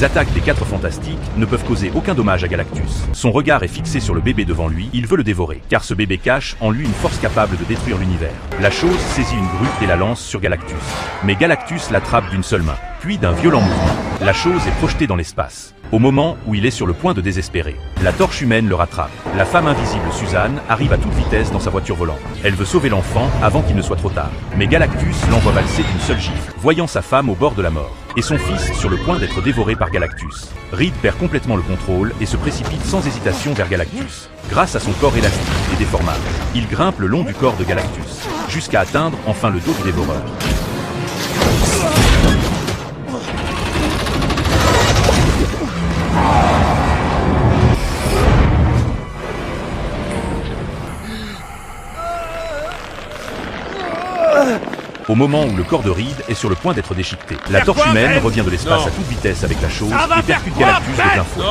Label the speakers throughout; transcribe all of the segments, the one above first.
Speaker 1: Les attaques des 4 Fantastiques ne peuvent causer aucun dommage à Galactus. Son regard est fixé sur le bébé devant lui, il veut le dévorer, car ce bébé cache en lui une force capable de détruire l'univers. La chose saisit une grue et la lance sur Galactus. Mais Galactus l'attrape d'une seule main. Puis d'un violent mouvement, la chose est projetée dans l'espace. Au moment où il est sur le point de désespérer, la torche humaine le rattrape. La femme invisible Suzanne arrive à toute vitesse dans sa voiture volante. Elle veut sauver l'enfant avant qu'il ne soit trop tard. Mais Galactus l'envoie valser d'une seule gifle, voyant sa femme au bord de la mort, et son fils sur le point d'être dévoré par Galactus. Reed perd complètement le contrôle et se précipite sans hésitation vers Galactus. Grâce à son corps élastique et déformable, il grimpe le long du corps de Galactus, jusqu'à atteindre enfin le dos du dévoreur. Au moment où le corps de Reed est sur le point d'être déchiqueté, la torche humaine revient de l'espace à toute vitesse avec la chose et percute Galactus de plein fouet.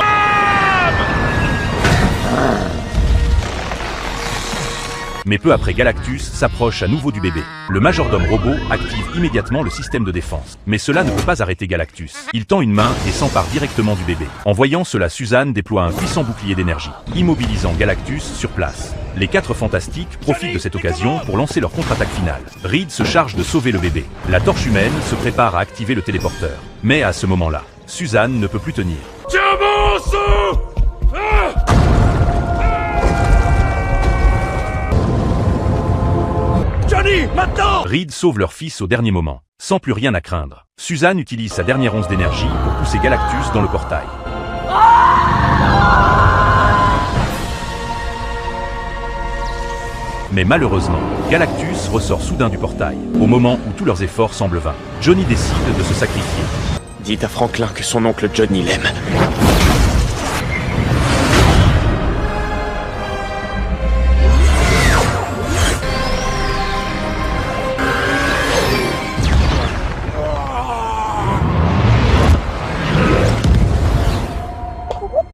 Speaker 1: Mais peu après, Galactus s'approche à nouveau du bébé. Le majordome robot active immédiatement le système de défense. Mais cela ne peut pas arrêter Galactus. Il tend une main et s'empare directement du bébé. En voyant cela, Suzanne déploie un puissant bouclier d'énergie, immobilisant Galactus sur place. Les 4 Fantastiques profitent de cette occasion pour lancer leur contre-attaque finale. Reed se charge de sauver le bébé. La torche humaine se prépare à activer le téléporteur. Mais à ce moment-là, Suzanne ne peut plus tenir.
Speaker 2: Johnny, maintenant!
Speaker 1: Reed sauve leur fils au dernier moment, sans plus rien à craindre. Suzanne utilise sa dernière once d'énergie pour pousser Galactus dans le portail. Mais malheureusement, Galactus ressort soudain du portail. Au moment où tous leurs efforts semblent vains, Johnny décide de se sacrifier.
Speaker 3: Dites à Franklin que son oncle Johnny l'aime.